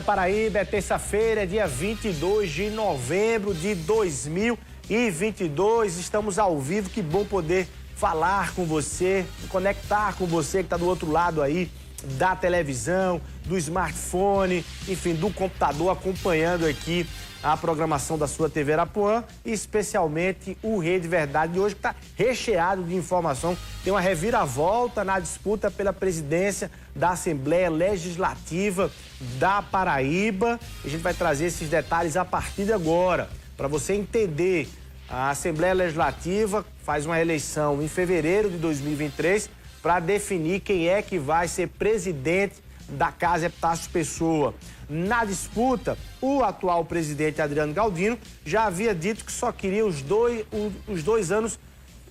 Paraíba, é terça-feira, dia 22 de novembro de 2022. Estamos ao vivo, que bom poder falar com você, conectar com você que está do outro lado aí da televisão, do smartphone, enfim, do computador, acompanhando aqui a programação da sua TV Arapuã, e especialmente o Rede Verdade de hoje, que está recheado de informação. Tem uma reviravolta na disputa pela presidência da Assembleia Legislativa da Paraíba. A gente vai trazer esses detalhes a partir de agora. Para você entender, a Assembleia Legislativa faz uma eleição em fevereiro de 2023 para definir quem é que vai ser presidente da Casa Epitácio Pessoa. Na disputa, o atual presidente Adriano Galdino já havia dito que só queria os dois anos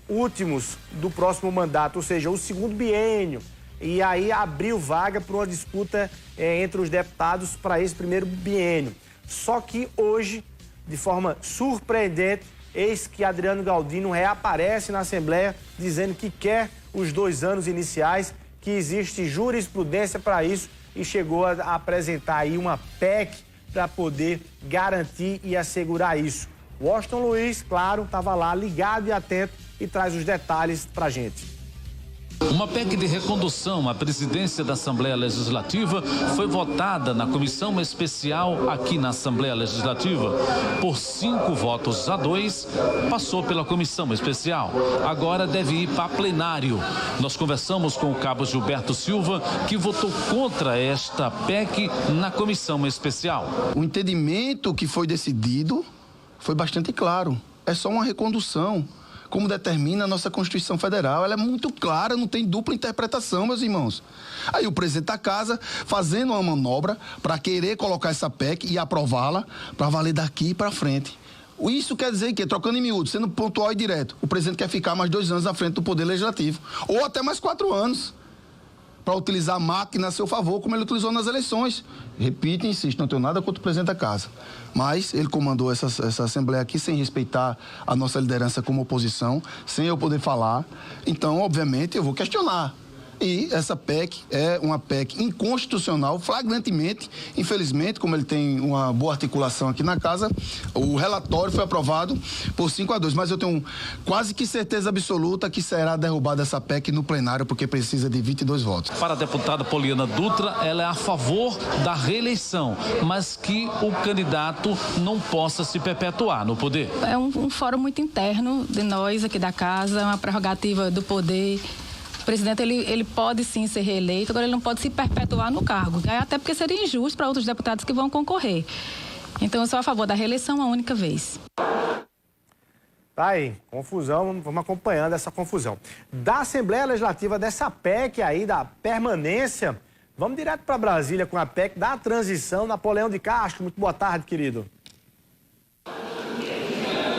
últimos do próximo mandato, ou seja, o segundo biênio. E aí abriu vaga para uma disputa entre os deputados para esse primeiro biênio. Só que hoje, de forma surpreendente, eis que Adriano Galdino reaparece na Assembleia dizendo que quer os 2 anos iniciais, que existe jurisprudência para isso, e chegou a apresentar aí uma PEC para poder garantir e assegurar isso. Washington Luiz, claro, estava lá ligado e atento e traz os detalhes para a gente. Uma PEC de recondução à presidência da Assembleia Legislativa foi votada na comissão especial aqui na Assembleia Legislativa. Por 5 votos a 2, passou pela comissão especial. Agora deve ir para plenário. Nós conversamos com o cabo Gilberto Silva, que votou contra esta PEC na comissão especial. O entendimento que foi decidido foi bastante claro. É só uma recondução, como determina a nossa Constituição Federal. Ela é muito clara, não tem dupla interpretação, meus irmãos. Aí o presidente da casa fazendo uma manobra para querer colocar essa PEC e aprová-la para valer daqui para frente. Isso quer dizer que, trocando em miúdos, sendo pontual e direto, o presidente quer ficar mais 2 anos à frente do Poder Legislativo, ou até mais 4 anos, para utilizar a máquina a seu favor, como ele utilizou nas eleições. Repito e insisto, não tenho nada contra o presidente da casa. Mas ele comandou essa Assembleia aqui sem respeitar a nossa liderança como oposição, sem eu poder falar. Então, obviamente, eu vou questionar. E essa PEC é uma PEC inconstitucional, flagrantemente. Infelizmente, como ele tem uma boa articulação aqui na casa, o relatório foi aprovado por 5 a 2. Mas eu tenho quase que certeza absoluta que será derrubada essa PEC no plenário, porque precisa de 22 votos. Para a deputada Poliana Dutra, ela é a favor da reeleição, mas que o candidato não possa se perpetuar no poder. É um fórum muito interno de nós aqui da casa, uma prerrogativa do poder. O presidente, ele pode sim ser reeleito, agora ele não pode se perpetuar no cargo, até porque seria injusto para outros deputados que vão concorrer. Então, eu sou a favor da reeleição a única vez. Tá aí, confusão, vamos acompanhando essa confusão. Da Assembleia Legislativa, dessa PEC aí, da permanência, vamos direto para Brasília com a PEC da transição. Napoleão de Castro, muito boa tarde, querido.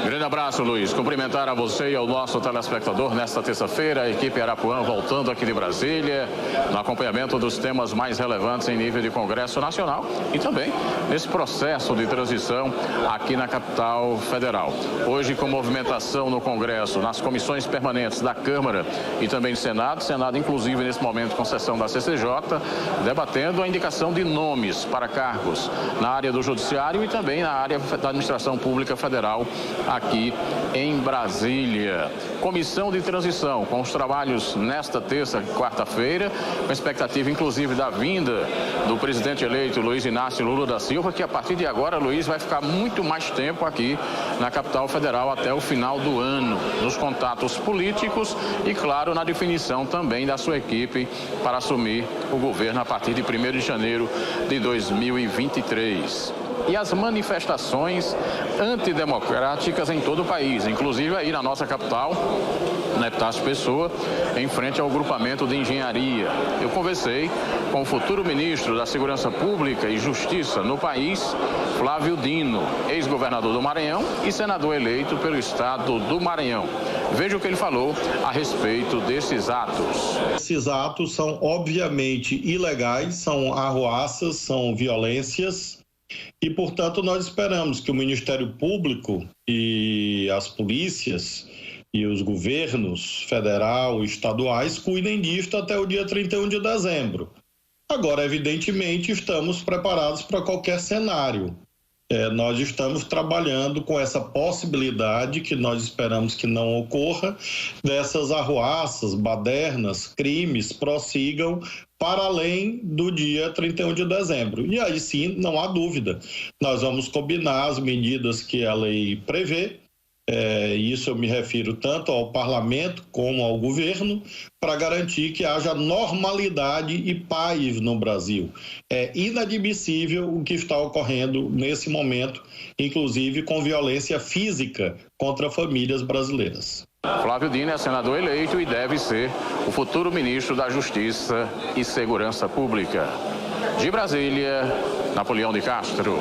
Grande abraço, Luiz. Cumprimentar a você e ao nosso telespectador nesta terça-feira. A equipe Arapuã voltando aqui de Brasília, no acompanhamento dos temas mais relevantes em nível de Congresso Nacional e também nesse processo de transição aqui na capital federal. Hoje, com movimentação no Congresso, nas comissões permanentes da Câmara e também do Senado, inclusive nesse momento com sessão da CCJ, debatendo a indicação de nomes para cargos na área do Judiciário e também na área da Administração Pública Federal aqui em Brasília. Comissão de transição com os trabalhos nesta terça, quarta-feira, com expectativa inclusive da vinda do presidente eleito Luiz Inácio Lula da Silva, que a partir de agora, Luiz, vai ficar muito mais tempo aqui na capital federal até o final do ano, nos contatos políticos e, claro, na definição também da sua equipe para assumir o governo a partir de 1º de janeiro de 2023. E as manifestações antidemocráticas em todo o país, inclusive aí na nossa capital, na Epitácio Pessoa, em frente ao grupamento de engenharia. Eu conversei com o futuro ministro da Segurança Pública e Justiça no país, Flávio Dino, ex-governador do Maranhão e senador eleito pelo estado do Maranhão. Veja o que ele falou a respeito desses atos. Esses atos são obviamente ilegais, são arruaças, são violências. E, portanto, nós esperamos que o Ministério Público e as polícias e os governos federal e estaduais cuidem disto até o dia 31 de dezembro. Agora, evidentemente, estamos preparados para qualquer cenário. Nós estamos trabalhando com essa possibilidade, que nós esperamos que não ocorra, dessas arruaças, badernas, crimes prossigam para além do dia 31 de dezembro. E aí sim, não há dúvida. Nós vamos combinar as medidas que a lei prevê, isso eu me refiro tanto ao parlamento como ao governo, para garantir que haja normalidade e paz no Brasil. É inadmissível o que está ocorrendo nesse momento, inclusive com violência física contra famílias brasileiras. Flávio Dino é senador eleito e deve ser o futuro ministro da Justiça e Segurança Pública. De Brasília, Napoleão de Castro.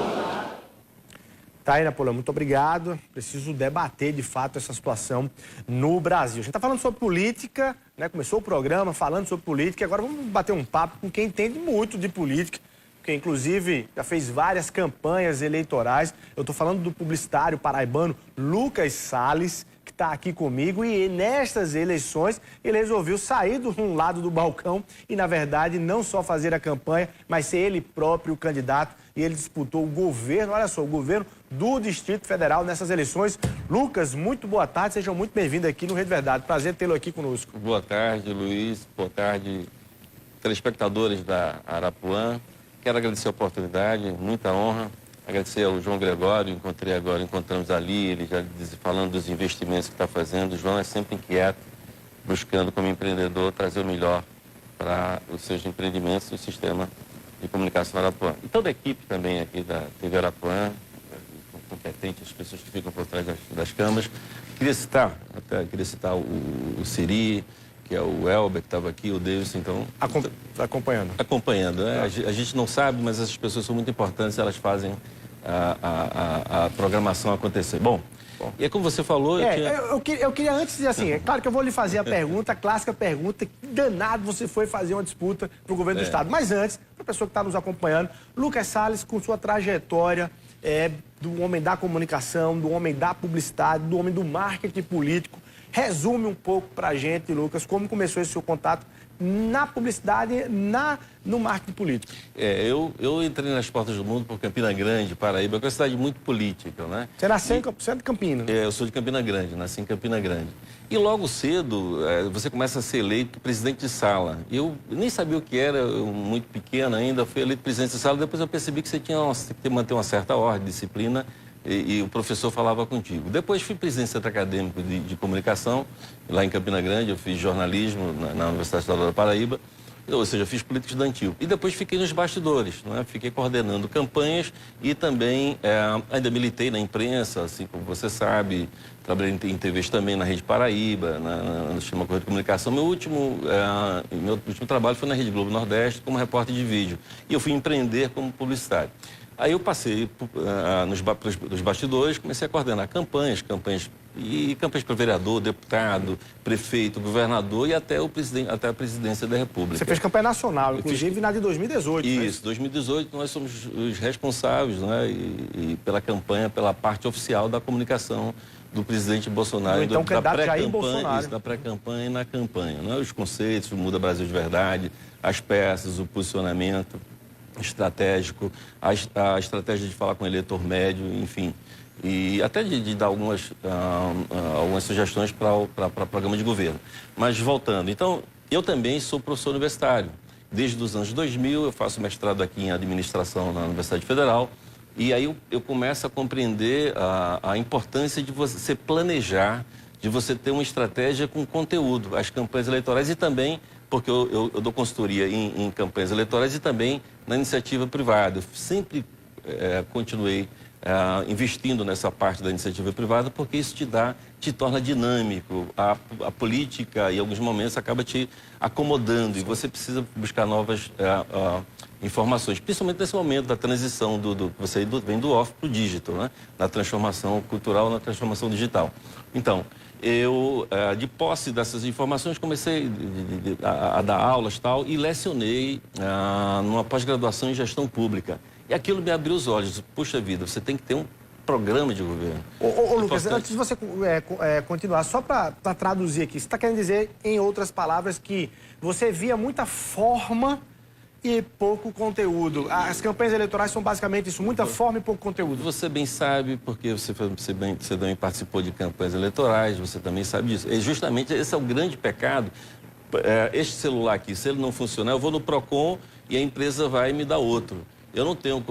Tá aí, Napoleão, muito obrigado. Preciso debater, de fato, essa situação no Brasil. A gente está falando sobre política, né? Começou o programa falando sobre política, agora vamos bater um papo com quem entende muito de política, que inclusive já fez várias campanhas eleitorais. Eu estou falando do publicitário paraibano Lucas Salles, que está aqui comigo, e nestas eleições ele resolveu sair de um lado do balcão e, na verdade, não só fazer a campanha, mas ser ele próprio o candidato, e ele disputou o governo, olha só, o governo do Distrito Federal nessas eleições. Lucas, muito boa tarde, sejam muito bem-vindos aqui no Rede Verdade, prazer tê-lo aqui conosco. Boa tarde, Luiz, boa tarde, telespectadores da Arapuã. Quero agradecer a oportunidade, muita honra. Agradecer ao João Gregório, encontramos ali, ele já falando dos investimentos que está fazendo. O João é sempre inquieto, buscando como empreendedor trazer o melhor para os seus empreendimentos no sistema de comunicação Arapuã. E toda a equipe também aqui da TV Arapuã, competente, as pessoas que ficam por trás das câmeras. Queria citar o Siri, que é o Elber, que estava aqui, o Davidson, então... Acompanhando. Acompanhando, né? A gente não sabe, mas essas pessoas são muito importantes, elas fazem a programação acontecer. Bom, e é como você falou... Eu queria antes dizer assim, é claro que eu vou lhe fazer a pergunta, a clássica pergunta, que danado você foi fazer uma disputa para o governo do Estado. Mas antes, para a pessoa que está nos acompanhando, Lucas Salles, com sua trajetória do homem da comunicação, do homem da publicidade, do homem do marketing político, resume um pouco para a gente, Lucas, como começou esse seu contato na publicidade, no marketing político. Eu entrei nas portas do mundo por Campina Grande, Paraíba, que é uma cidade muito política, né? Você nasceu de Campina? Eu sou de Campina Grande, nasci em Campina Grande. E logo cedo, você começa a ser eleito presidente de sala. Eu nem sabia o que era, muito pequeno ainda, fui eleito presidente de sala, depois eu percebi que você tinha que manter uma certa ordem, disciplina, e o professor falava contigo. Depois fui presidente do Centro Acadêmico de Comunicação, lá em Campina Grande, eu fiz jornalismo na Universidade Estadual da Paraíba, ou seja, fiz política estudantil. E depois fiquei nos bastidores, né? Fiquei coordenando campanhas e também ainda militei na imprensa, assim como você sabe, trabalhei em TVs também, na Rede Paraíba, no sistema Correio de Comunicação. Meu último trabalho foi na Rede Globo Nordeste como repórter de vídeo. E eu fui empreender como publicitário. Aí eu passei nos bastidores, comecei a coordenar campanhas para vereador, deputado, prefeito, governador e até a presidência da República. Você fez campanha nacional, inclusive na de 2018. Isso, 2018 nós somos os responsáveis, né, e pela campanha, pela parte oficial da comunicação do presidente Bolsonaro. Então, candidato Jair Bolsonaro. Da pré-campanha e na campanha, né? Os conceitos, o Muda Brasil de Verdade, as peças, o posicionamento estratégico, a estratégia de falar com o eleitor médio, enfim. E até de dar algumas sugestões para o programa de governo. Mas voltando, então, eu também sou professor universitário. Desde os anos 2000, eu faço mestrado aqui em administração na Universidade Federal. E aí eu começo a compreender a importância de você planejar, de você ter uma estratégia com conteúdo, as campanhas eleitorais e também, porque eu dou consultoria em campanhas eleitorais e também na iniciativa privada. Eu sempre continuei investindo nessa parte da iniciativa privada, porque isso te torna dinâmico. A política, em alguns momentos, acaba te acomodando e você precisa buscar novas informações, principalmente nesse momento da transição você vem do off para o digital, né? Na transformação cultural, na transformação digital. Então, eu, de posse dessas informações, comecei a dar aulas e lecionei numa pós-graduação em gestão pública. E aquilo me abriu os olhos. Puxa vida, você tem que ter um programa de governo. Ô Lucas, antes de você continuar, só para traduzir aqui, você está querendo dizer, em outras palavras, que você via muita forma e pouco conteúdo. As campanhas eleitorais são basicamente isso, muita forma e pouco conteúdo. Você bem sabe, porque você também participou de campanhas eleitorais, você também sabe disso. E justamente esse é o grande pecado. Este celular aqui, se ele não funcionar, eu vou no Procon e a empresa vai me dar outro. Eu não tenho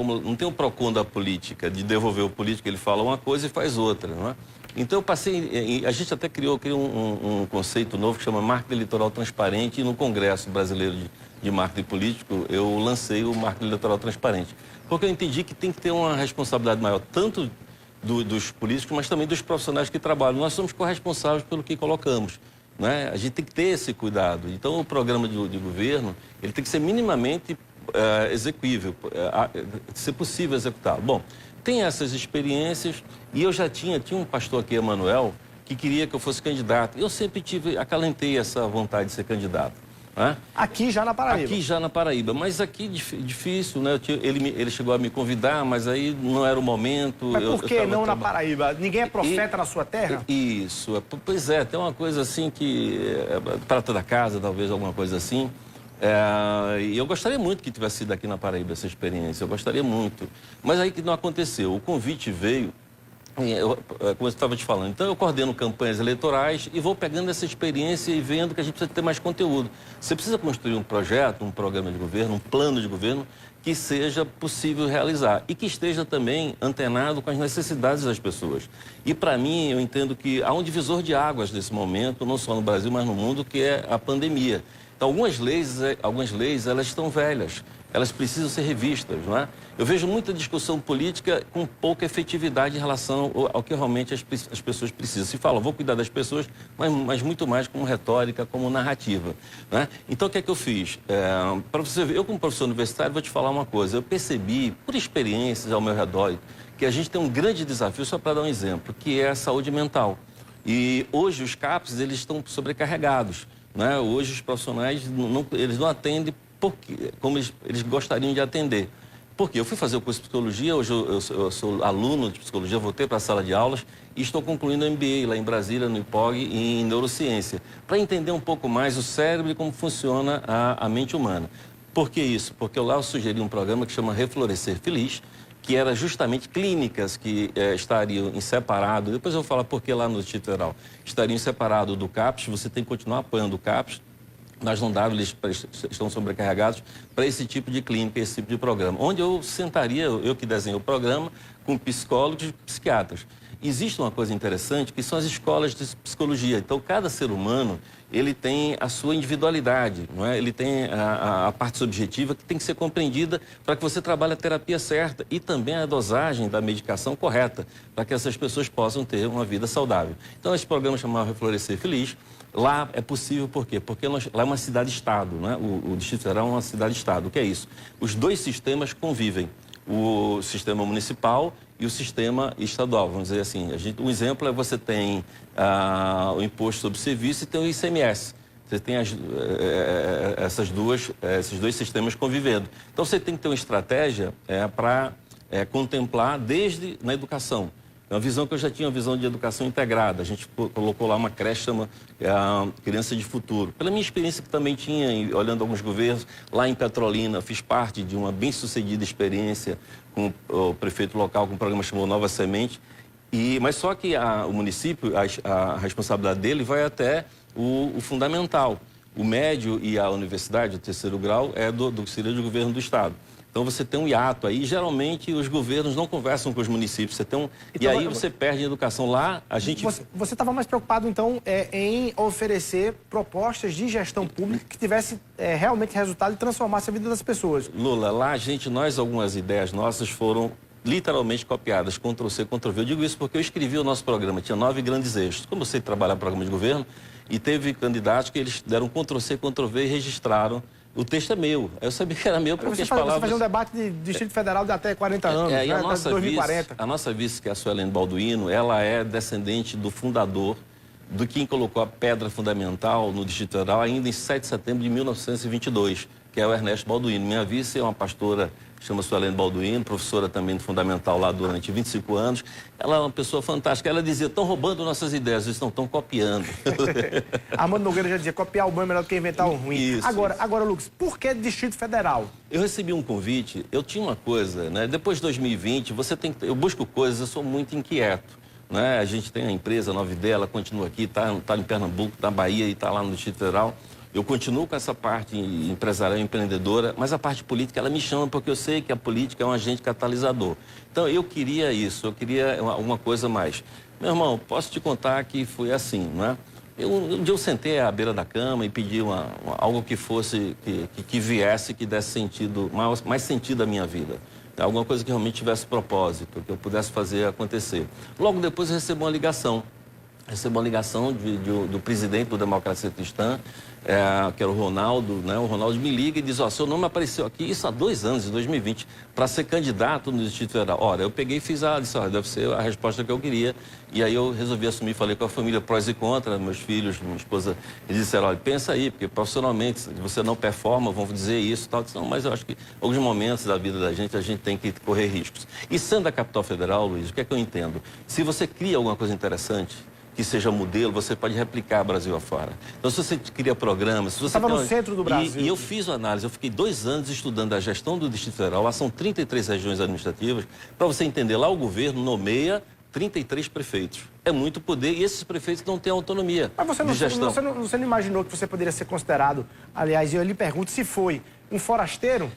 o Procon da política, de devolver o político, ele fala uma coisa e faz outra, não é? Então eu passei, a gente até criou um conceito novo que chama marketing eleitoral transparente, e no Congresso Brasileiro de Marketing Político eu lancei o marketing eleitoral transparente. Porque eu entendi que tem que ter uma responsabilidade maior, tanto dos políticos, mas também dos profissionais que trabalham. Nós somos corresponsáveis pelo que colocamos, né? A gente tem que ter esse cuidado. Então o programa de governo, ele tem que ser minimamente execuível, ser possível executar. Bom, tem essas experiências e eu já tinha um pastor aqui, Emanuel, que queria que eu fosse candidato. Eu sempre acalentei essa vontade de ser candidato. Né? Aqui já na Paraíba? Aqui já na Paraíba, mas aqui difícil, né? Ele chegou a me convidar, mas aí não era o momento. Mas por que não na Paraíba? Ninguém é profeta na sua terra? Isso, pois é, tem uma coisa assim que, prata da casa, talvez alguma coisa assim. E eu gostaria muito que tivesse sido aqui na Paraíba essa experiência, eu gostaria muito. Mas aí que não aconteceu, o convite veio, como eu estava te falando, então eu coordeno campanhas eleitorais e vou pegando essa experiência e vendo que a gente precisa ter mais conteúdo. Você precisa construir um projeto, um programa de governo, um plano de governo que seja possível realizar e que esteja também antenado com as necessidades das pessoas. E para mim, eu entendo que há um divisor de águas nesse momento, não só no Brasil, mas no mundo, que é a pandemia. Então, algumas leis, elas estão velhas, elas precisam ser revistas, não é? Eu vejo muita discussão política com pouca efetividade em relação ao que realmente as pessoas precisam. Se fala, vou cuidar das pessoas, mas muito mais como retórica, como narrativa, né? Então, o que é que eu fiz? Para você ver, eu como professor universitário vou te falar uma coisa. Eu percebi, por experiências ao meu redor, que a gente tem um grande desafio, só para dar um exemplo, que é a saúde mental. E hoje os CAPs, eles estão sobrecarregados. Né? Hoje os profissionais eles não atendem como eles gostariam de atender. Por quê? Eu fui fazer o curso de psicologia, hoje eu sou aluno de psicologia, voltei para a sala de aulas e estou concluindo o MBA lá em Brasília, no IPOG, em neurociência, para entender um pouco mais o cérebro e como funciona a mente humana. Por que isso? Porque lá eu sugeri um programa que chama Reflorescer Feliz, que era justamente clínicas que estariam em separado, depois eu vou falar por que lá no Distrito Federal, estariam em separado do CAPS, você tem que continuar apoiando o CAPS, nós não damos, eles estão sobrecarregados para esse tipo de clínica, esse tipo de programa, onde eu sentaria, eu que desenho o programa, com psicólogos e psiquiatras. Existe uma coisa interessante, que são as escolas de psicologia. Então, cada ser humano, ele tem a sua individualidade, não é? Ele tem a parte subjetiva que tem que ser compreendida para que você trabalhe a terapia certa e também a dosagem da medicação correta, para que essas pessoas possam ter uma vida saudável. Então, esse programa chamado Reflorescer Feliz, lá é possível, por quê? Porque lá é uma cidade-estado, né? O Distrito Federal é uma cidade-estado. O que é isso? Os dois sistemas convivem, o sistema municipal e o sistema estadual. Vamos dizer assim, um exemplo é você tem o imposto sobre serviço e tem o ICMS. Você tem esses dois sistemas convivendo. Então, você tem que ter uma estratégia para contemplar desde na educação. É uma visão que eu já tinha, uma visão de educação integrada. A gente colocou lá uma creche, chama Criança de Futuro. Pela minha experiência que também tinha, olhando alguns governos, lá em Petrolina, fiz parte de uma bem-sucedida experiência com o prefeito local, com um programa chamado Nova Semente. Mas só que o município, a responsabilidade dele vai até o fundamental. O médio e a universidade, o terceiro grau, seria do governo do Estado. Então, você tem um hiato aí. Geralmente, os governos não conversam com os municípios. E aí você perde a educação. Lá, a gente... Você estava mais preocupado, então, em oferecer propostas de gestão pública que tivesse realmente resultado e transformasse a vida das pessoas. Lula, lá, algumas ideias nossas foram literalmente copiadas. Ctrl-C, Ctrl-V. Eu digo isso porque eu escrevi o nosso programa. Tinha 9 grandes eixos. Como eu sei trabalhar programa de governo, e teve candidatos que eles deram Ctrl-C, Ctrl-V e registraram. O texto é meu. Eu sabia que era meu porque as palavras... Você fazia um debate de Distrito Federal de até 40 anos, e a nossa 2040. A nossa vice, que é a Suelen Balduino, ela é descendente do fundador, do quem colocou a pedra fundamental no Distrito Federal ainda em 7 de setembro de 1922, que é o Ernesto Balduino. Minha vice é uma pastora, chama-se Suelene Balduino, professora também do Fundamental lá durante 25 anos. Ela é uma pessoa fantástica. Ela dizia, estão roubando nossas ideias, eles estão copiando. Armando Nogueira já dizia, copiar o bom é melhor do que inventar o ruim. Isso, Agora, Lucas, por que Distrito Federal? Eu recebi um convite, eu tinha uma coisa, né? Depois de 2020, eu busco coisas, eu sou muito inquieto. Né? A gente tem a empresa Nova Ideia, ela continua aqui, está em Pernambuco, está na Bahia e está lá no Distrito Federal. Eu continuo com essa parte empresarial, empreendedora, mas a parte política, ela me chama porque eu sei que a política é um agente catalisador. Então, eu queria isso, eu queria uma coisa mais. Meu irmão, posso te contar que foi assim, né? Um dia eu sentei à beira da cama e pedi algo que fosse, que viesse, que desse sentido, mais sentido à minha vida. Alguma coisa que realmente tivesse propósito, que eu pudesse fazer acontecer. Logo depois eu recebo uma ligação. Do presidente do Democracia Cristã, que era o Ronaldo, né? O Ronaldo me liga e diz, seu nome apareceu aqui, isso há 2 anos, em 2020, para ser candidato no Distrito Federal. Ora, eu peguei e fiz disse, deve ser a resposta que eu queria. E aí eu resolvi assumir, falei com a família prós e contras, meus filhos, minha esposa, eles disseram, olha, pensa aí, porque profissionalmente, se você não performa, vão dizer isso e tal. Eu disse, não, mas eu acho que em alguns momentos da vida da gente, a gente tem que correr riscos. E sendo a capital federal, Luiz, o que é que eu entendo? Se você cria alguma coisa interessante, que seja modelo, você pode replicar Brasil afora. Então, se você cria programas... Se você estava no centro do Brasil. E eu fiz uma análise, eu fiquei 2 anos estudando a gestão do Distrito Federal, lá são 33 regiões administrativas, para você entender, lá o governo nomeia 33 prefeitos. É muito poder e esses prefeitos não têm autonomia de gestão. Você não imaginou que você poderia ser considerado, aliás, eu lhe pergunto, se foi um forasteiro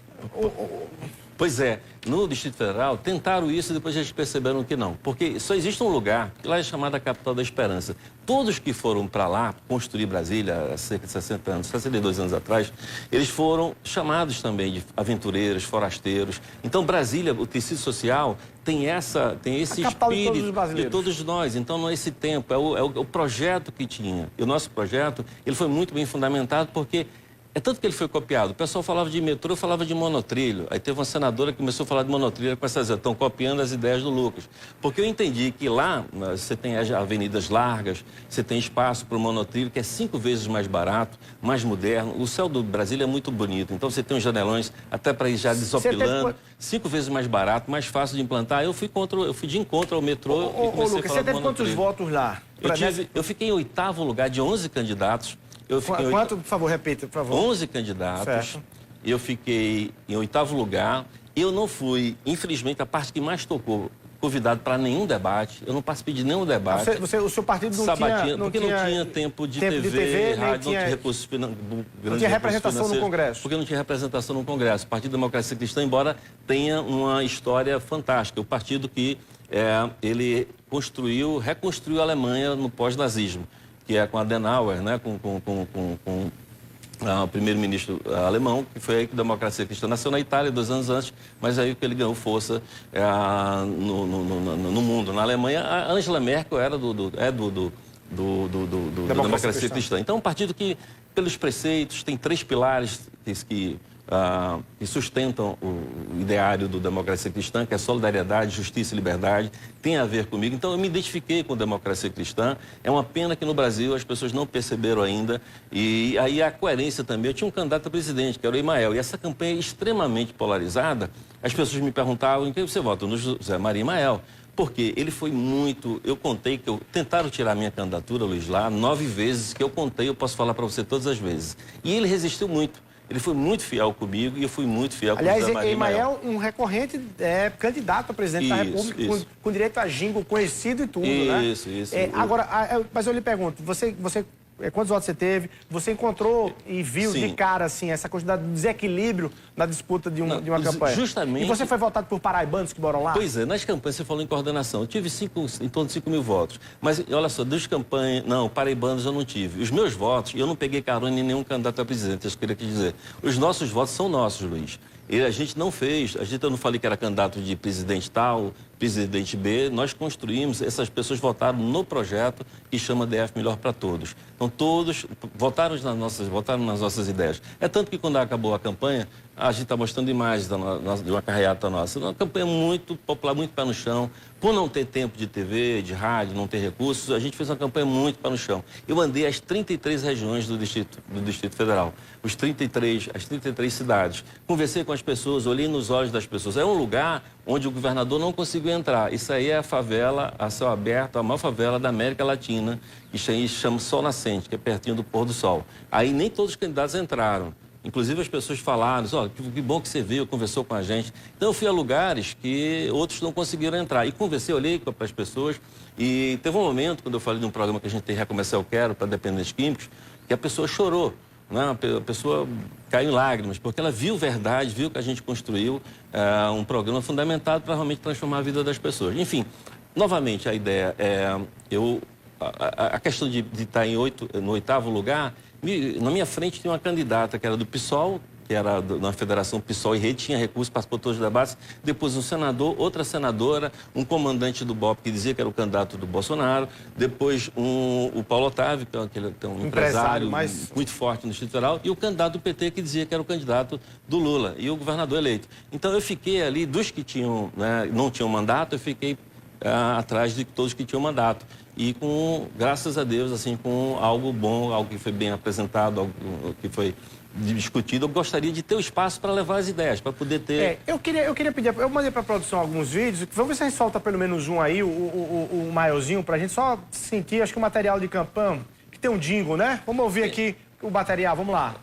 Pois é, no Distrito Federal tentaram isso e depois eles perceberam que não. Porque só existe um lugar, que lá é chamado a Capital da Esperança. Todos que foram para lá construir Brasília há cerca de 60 anos, 62 anos atrás, eles foram chamados também de aventureiros, forasteiros. Então Brasília, o tecido social, tem esse espírito de todos nós. Então não é esse tempo, é o projeto que tinha. E o nosso projeto, ele foi muito bem fundamentado porque... É tanto que ele foi copiado. O pessoal falava de metrô, falava de monotrilho. Aí teve uma senadora que começou a falar de monotrilho e começou a dizer, estão copiando as ideias do Lucas. Porque eu entendi que lá você tem as avenidas largas, você tem espaço para o monotrilho, que é 5 vezes mais barato, mais moderno. O céu do Brasília é muito bonito. Então você tem uns janelões até para ir já desopilando. 5 vezes mais barato, mais fácil de implantar. Eu fui de encontro ao metrô e comecei Lucas, a falar você teve quantos votos lá? Eu fiquei em 8º lugar de 11 candidatos. Quanto, por favor, repita, por favor. 11 candidatos. Certo. Eu fiquei em 8º lugar. Eu não fui, infelizmente, a parte que mais tocou, convidado para nenhum debate. Eu não participei de nenhum debate. O seu partido não tinha tempo de TV, rádio, não tinha recursos financeiros. Não tinha representação no Congresso. Porque não tinha representação no Congresso. O Partido Democracia Cristã, embora tenha uma história fantástica. O partido que ele reconstruiu a Alemanha no pós-nazismo, que é com Adenauer, né, com o primeiro-ministro alemão, que foi aí que a Democracia Cristã nasceu na Itália 2 anos antes, mas aí que ele ganhou força no mundo. Na Alemanha, a Angela Merkel era do Democracia Cristã. Então, um partido que, pelos preceitos, tem 3 pilares que sustentam o ideário do Democracia Cristã, que é solidariedade, justiça e liberdade, tem a ver comigo. Então, eu me identifiquei com a Democracia Cristã. É uma pena que no Brasil as pessoas não perceberam ainda. E aí a coerência também. Eu tinha um candidato a presidente, que era o Imael, e essa campanha é extremamente polarizada. As pessoas me perguntavam em quem você vota? No José Maria Imael. Porque ele foi muito... Eu contei que tentaram tirar minha candidatura, Luiz, lá 9 vezes, que eu contei, eu posso falar para você todas as vezes. E ele resistiu muito. Ele foi muito fiel comigo e eu fui muito fiel com o José Maria Imael. Aliás, um recorrente candidato a presidente da República, com direito a jingle conhecido e tudo, né? Isso. Agora, mas eu lhe pergunto, você quantos votos você teve? Você encontrou e viu de cara, assim, essa quantidade de desequilíbrio na disputa de uma campanha? Justamente. E você foi votado por paraibanos que moram lá? Pois é, nas campanhas você falou em coordenação. Eu tive em torno de 5 mil votos. Mas, olha só, das campanhas... Não, paraibanos eu não tive. Os meus votos, eu não peguei carona em nenhum candidato a presidente, eu queria dizer. Os nossos votos são nossos, Luiz. E a gente não fez, eu não falei que era candidato de presidente tal, presidente B, nós construímos, essas pessoas votaram no projeto que chama DF Melhor para Todos. Então todos votaram nas nossas ideias. É tanto que quando acabou a campanha, a gente está mostrando imagens de uma carreata nossa. Uma campanha muito popular, muito pé no chão. Por não ter tempo de TV, de rádio, não ter recursos, a gente fez uma campanha muito pé no chão. Eu andei as 33 regiões do Distrito Federal, as 33 cidades. Conversei com as pessoas, olhei nos olhos das pessoas. É um lugar onde o governador não conseguiu entrar. Isso aí é a favela a céu aberto, a maior favela da América Latina, que se chama Sol Nascente, que é pertinho do pôr do sol. Aí nem todos os candidatos entraram. Inclusive as pessoas falaram, que bom que você veio, conversou com a gente. Então eu fui a lugares que outros não conseguiram entrar. E conversei, olhei para as pessoas e teve um momento, quando eu falei de um programa que a gente tem, Recomeçar Eu Quero, para dependentes químicos, que a pessoa chorou. Né? A pessoa caiu em lágrimas, porque ela viu verdade, viu que a gente construiu um programa fundamentado para realmente transformar a vida das pessoas. Enfim, novamente a ideia é, a questão de estar no 8º lugar. Na minha frente tinha uma candidata que era do PSOL, que era na Federação PSOL e Rede, tinha recursos, participou de todos os debates. Depois um senador, outra senadora, um comandante do BOP que dizia que era o candidato do Bolsonaro. Depois o Paulo Otávio, que é um empresário muito forte no Distrito Federal. E o candidato do PT que dizia que era o candidato do Lula e o governador eleito. Então eu fiquei ali, dos que tinham, né, não tinham mandato, eu fiquei atrás de todos que tinham mandato. E graças a Deus, assim, com algo bom, algo que foi bem apresentado, algo que foi discutido, eu gostaria de ter o espaço para levar as ideias, para poder ter... Eu queria pedir, eu mandei para a produção alguns vídeos, vamos ver se a gente solta pelo menos um aí, o maiorzinho, para a gente só sentir, acho que o material de campanha, que tem um jingle, né? Vamos ouvir aqui o material, vamos lá.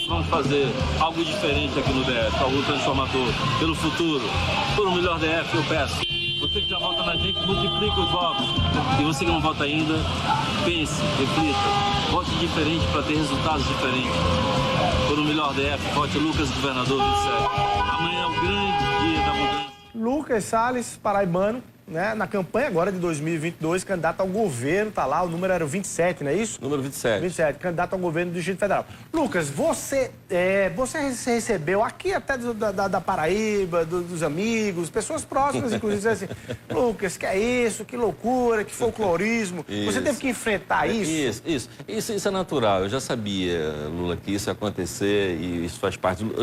Vamos fazer algo diferente aqui no DF, algo transformador, pelo futuro. Por um melhor DF, eu peço. Você que já vota na gente, multiplica os votos. E você que não vota ainda, pense, reflita. Vote diferente para ter resultados diferentes. Por um melhor DF, vote Lucas, governador 27. Amanhã é o grande dia da mudança. Lucas Salles, paraibano, né, na campanha agora de 2022, candidato ao governo, tá lá, o número era o 27, não é isso? Número 27. 27, candidato ao governo do Distrito Federal. Lucas, você recebeu aqui até da Paraíba, dos amigos, pessoas próximas, inclusive, assim, Lucas, que é isso, que loucura, que folclorismo. Isso. Você teve que enfrentar isso? Isso é natural. Eu já sabia, Lula, que isso ia acontecer e isso faz parte do...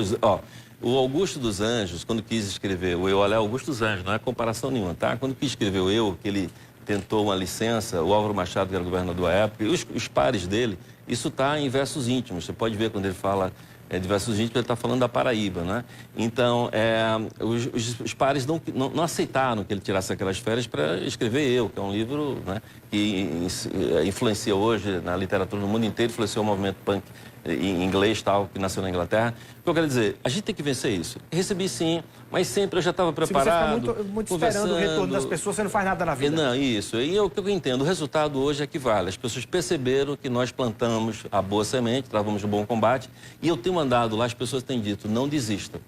O Augusto dos Anjos, quando quis escrever o Eu, olha, Augusto dos Anjos, não é comparação nenhuma, tá? Quando quis escrever o Eu, que ele tentou uma licença, o Álvaro Machado, que era governador à época, e os pares dele, isso está em versos íntimos. Você pode ver quando ele fala de versos íntimos, ele está falando da Paraíba, né? Então, os pares não aceitaram que ele tirasse aquelas férias para escrever Eu, que é um livro, né, que influencia hoje na literatura no mundo inteiro, influenciou o movimento punk em inglês, tal, que nasceu na Inglaterra. O que eu quero dizer, a gente tem que vencer isso. Recebi sim, mas sempre eu já estava preparado. Se você fica muito esperando o retorno das pessoas, você não faz nada na vida. Não, isso. E o que eu entendo, o resultado hoje é que vale. As pessoas perceberam que nós plantamos a boa semente, travamos um bom combate, e eu tenho mandado lá, as pessoas têm dito, não desista,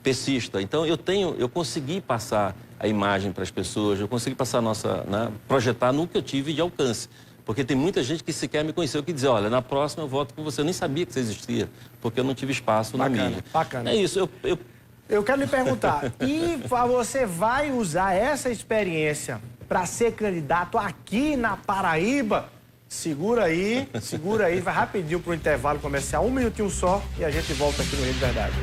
persista. Então eu consegui passar a imagem para as pessoas, eu consegui passar projetar no que eu tive de alcance. Porque tem muita gente que sequer me conheceu, que dizia, olha, na próxima eu voto com você. Eu nem sabia que você existia, porque eu não tive espaço na mídia. Bacana. É isso, Eu quero lhe perguntar, e você vai usar essa experiência para ser candidato aqui na Paraíba? Segura aí, vai rapidinho para o intervalo comercial, 1 minutinho só, e a gente volta aqui no Rio de Verdade.